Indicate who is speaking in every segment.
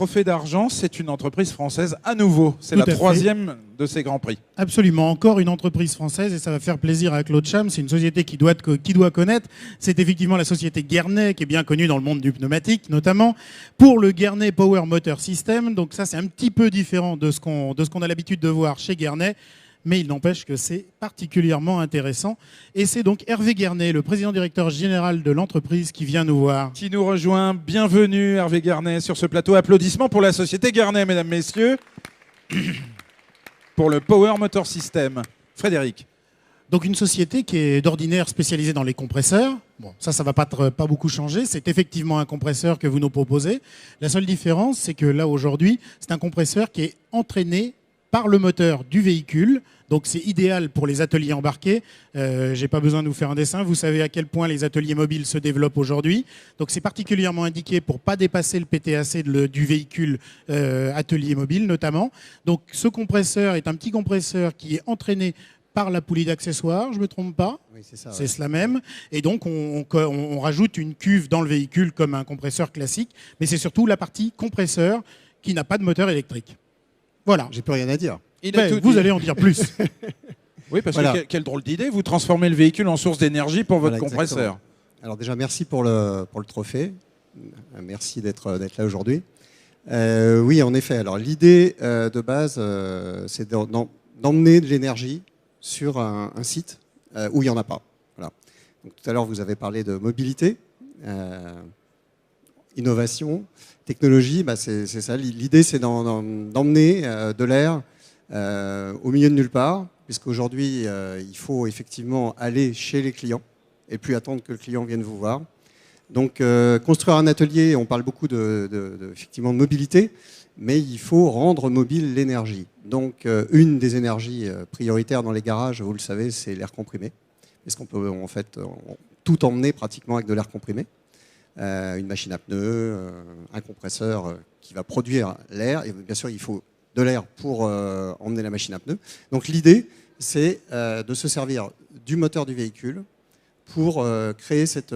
Speaker 1: Trophée d'argent, c'est une entreprise française à nouveau. C'est la troisième de ces grands prix.
Speaker 2: Absolument, encore une entreprise française et ça va faire plaisir à Claude Cham. C'est une société qui doit connaître. C'est effectivement la société Guerney qui est bien connue dans le monde du pneumatique, notamment pour le Guerney Power Motor System. Donc ça, c'est un petit peu différent de ce qu'on a l'habitude de voir chez Guerney. Mais il n'empêche que c'est particulièrement intéressant. Et c'est donc Hervé Guerney, le président directeur général de l'entreprise, qui vient nous voir.
Speaker 1: Qui nous rejoint. Bienvenue Hervé Guerney sur ce plateau. Applaudissements pour la société Guerney, mesdames, messieurs. Pour le Power Motor System. Frédéric.
Speaker 2: Donc une société qui est d'ordinaire spécialisée dans les compresseurs. Bon, ça va pas beaucoup changer. C'est effectivement un compresseur que vous nous proposez. La seule différence, c'est que là, aujourd'hui, c'est un compresseur qui est entraîné par le moteur du véhicule. Donc c'est idéal pour les ateliers embarqués. J'ai pas besoin de vous faire un dessin. Vous savez à quel point les ateliers mobiles se développent aujourd'hui. Donc c'est particulièrement indiqué pour pas dépasser le PTAC du véhicule atelier mobile notamment. Donc ce compresseur est un petit compresseur qui est entraîné par la poulie d'accessoires, je me trompe pas?
Speaker 3: Oui, c'est ça.
Speaker 2: C'est cela même. Et donc on rajoute une cuve dans le véhicule comme un compresseur classique. Mais c'est surtout la partie compresseur qui n'a pas de moteur électrique. Voilà.
Speaker 3: J'ai plus rien à dire.
Speaker 2: Vous allez en dire plus.
Speaker 1: Oui, parce que quelle drôle d'idée, vous transformez le véhicule en source d'énergie pour votre compresseur.
Speaker 3: Exactement. Alors déjà, merci pour le trophée. Merci d'être là aujourd'hui. Oui, en effet. Alors l'idée de base, c'est d'emmener de l'énergie sur un site où il n'y en a pas. Voilà. Donc, tout à l'heure, vous avez parlé de mobilité, innovation, technologie. C'est ça. L'idée, c'est d'emmener de l'air au milieu de nulle part, puisqu'aujourd'hui, il faut effectivement aller chez les clients et plus attendre que le client vienne vous voir. Donc, construire un atelier, on parle beaucoup effectivement de mobilité, mais il faut rendre mobile l'énergie. Donc, une des énergies prioritaires dans les garages, vous le savez, c'est l'air comprimé, parce qu'on peut en fait tout emmener pratiquement avec de l'air comprimé. Une machine à pneus, un compresseur qui va produire l'air, et bien sûr, il faut de l'air pour emmener la machine à pneus. Donc l'idée, c'est de se servir du moteur du véhicule pour créer cette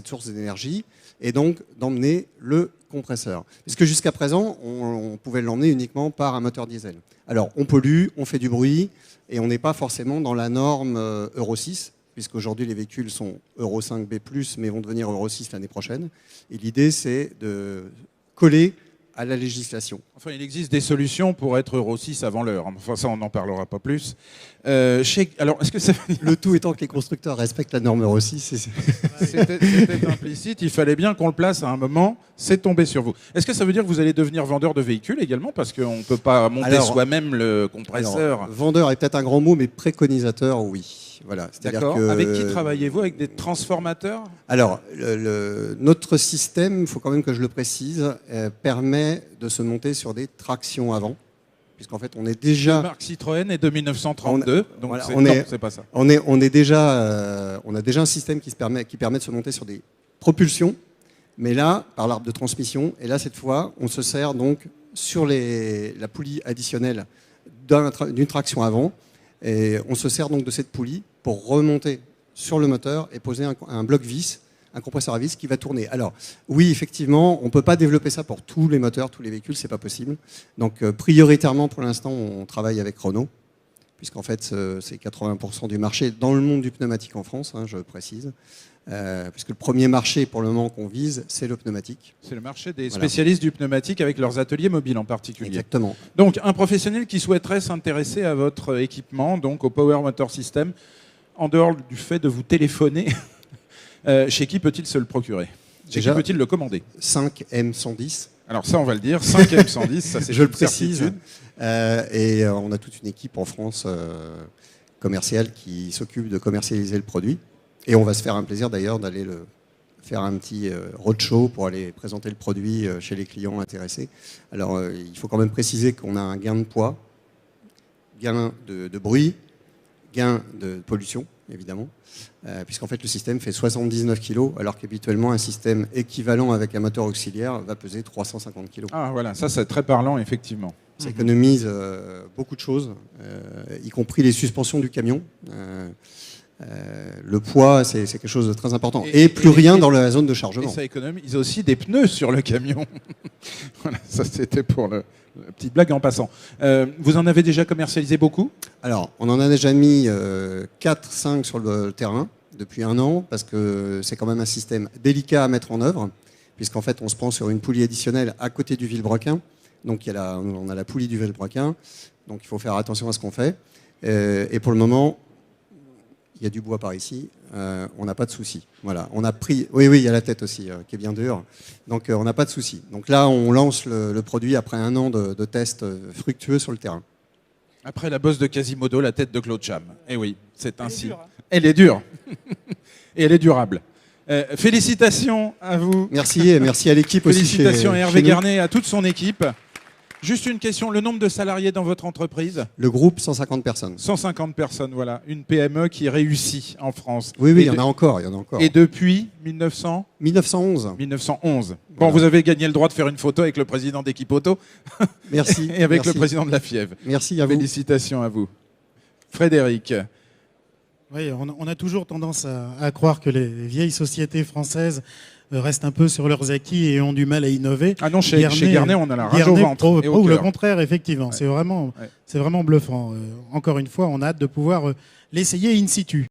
Speaker 3: source d'énergie et donc d'emmener le compresseur. Puisque jusqu'à présent, on pouvait l'emmener uniquement par un moteur diesel. Alors on pollue, on fait du bruit et on n'est pas forcément dans la norme Euro 6, puisqu'aujourd'hui les véhicules sont Euro 5B+, mais vont devenir Euro 6 l'année prochaine. Et l'idée, c'est de coller à la législation.
Speaker 1: Enfin, il existe des solutions pour être Euro 6 avant l'heure. Enfin, ça, on n'en parlera pas plus. Alors, est-ce que ça...
Speaker 3: Le tout étant que les constructeurs respectent la norme Euro 6.
Speaker 1: C'était implicite. Il fallait bien qu'on le place à un moment. C'est tombé sur vous. Est-ce que ça veut dire que vous allez devenir vendeur de véhicules également? Parce qu'on ne peut pas monter soi-même le compresseur.
Speaker 3: Vendeur est peut-être un grand mot, mais préconisateur, oui. Voilà,
Speaker 1: d'accord. Avec qui travaillez-vous? Avec des transformateurs?
Speaker 3: Alors, notre système, il faut quand même que je le précise, permet de se monter sur des tractions avant, puisqu'en fait, on est déjà...
Speaker 1: La marque Citroën est de 1932, donc
Speaker 3: voilà,
Speaker 1: c'est pas ça.
Speaker 3: On a déjà un système qui permet de se monter sur des propulsions, mais là, par l'arbre de transmission, et là, cette fois, on se sert donc sur la poulie additionnelle d'une traction avant, et on se sert donc de cette poulie pour remonter sur le moteur et poser un bloc vis, un compresseur à vis qui va tourner. Alors, oui, effectivement, on ne peut pas développer ça pour tous les moteurs, tous les véhicules, c'est pas possible. Donc, prioritairement, pour l'instant, on travaille avec Renault, puisqu'en fait, c'est 80% du marché dans le monde du pneumatique en France, je précise. Puisque le premier marché, pour le moment, qu'on vise, c'est le pneumatique.
Speaker 1: C'est le marché des spécialistes du pneumatique avec leurs ateliers mobiles en particulier.
Speaker 3: Exactement.
Speaker 1: Donc, un professionnel qui souhaiterait s'intéresser à votre équipement, donc au Power Motor System, en dehors du fait de vous téléphoner, chez qui peut-il se le procurer? Chez qui peut-il le commander?
Speaker 3: 5M110.
Speaker 1: Alors ça, on va le dire, 5M110, ça c'est
Speaker 3: je le précise. Et on a toute une équipe en France commerciale qui s'occupe de commercialiser le produit. Et on va se faire un plaisir d'ailleurs d'aller faire un petit roadshow pour aller présenter le produit chez les clients intéressés. Alors il faut quand même préciser qu'on a un gain de poids, gain de bruit, gain de pollution évidemment, puisqu'en fait le système fait 79 kg alors qu'habituellement un système équivalent avec un moteur auxiliaire va peser 350 kg.
Speaker 1: Ah voilà, ça c'est très parlant effectivement.
Speaker 3: Ça économise beaucoup de choses, y compris les suspensions du camion. Le poids, c'est quelque chose de très important. Et plus rien dans la zone de chargement.
Speaker 1: Et ça économise aussi des pneus sur le camion. Ça, c'était pour la petite blague en passant. Vous en avez déjà commercialisé beaucoup?
Speaker 3: Alors, on en a déjà mis 4-5 sur le terrain depuis 1 an, parce que c'est quand même un système délicat à mettre en œuvre, puisqu'en fait, on se prend sur une poulie additionnelle à côté du vilebrequin. Donc, on a la poulie du vilebrequin, donc il faut faire attention à ce qu'on fait. Et pour le moment, il y a du bois par ici, on n'a pas de souci. Voilà, on a pris... Oui, il y a la tête aussi, qui est bien dure. Donc, on n'a pas de souci. Donc là, on lance le produit après 1 an de tests fructueux sur le terrain.
Speaker 1: Après la bosse de Quasimodo, la tête de Claude Cham. Eh oui, c'est ainsi. Elle est dure. Et elle est durable. Félicitations à vous.
Speaker 3: Merci, et merci à l'équipe aussi.
Speaker 1: Félicitations à Hervé
Speaker 3: chez nous.
Speaker 1: Garnet et à toute son équipe. Juste une question, le nombre de salariés dans votre entreprise?
Speaker 3: Le groupe, 150 personnes.
Speaker 1: 150 personnes, voilà. Une PME qui réussit en France.
Speaker 3: Oui, il y en a encore.
Speaker 1: Et depuis 1900
Speaker 3: 1911.
Speaker 1: 1911. Bon,
Speaker 3: Voilà.
Speaker 1: vous avez gagné le droit de faire une photo avec le président d'Équipe Auto
Speaker 3: Merci.
Speaker 1: et avec
Speaker 3: merci.
Speaker 1: le président de la Fièvre.
Speaker 3: Merci à vous.
Speaker 1: Félicitations à vous. Frédéric.
Speaker 2: Oui, on a toujours tendance à croire que les vieilles sociétés françaises restent un peu sur leurs acquis et ont du mal à innover.
Speaker 1: Ah non, chez Garnet, on a la rage au
Speaker 2: Garnet
Speaker 1: ventre. Et au
Speaker 2: prouve le
Speaker 1: cœur.
Speaker 2: contraire, effectivement.
Speaker 1: Ouais.
Speaker 2: C'est vraiment bluffant. Encore une fois, on a hâte de pouvoir l'essayer in situ.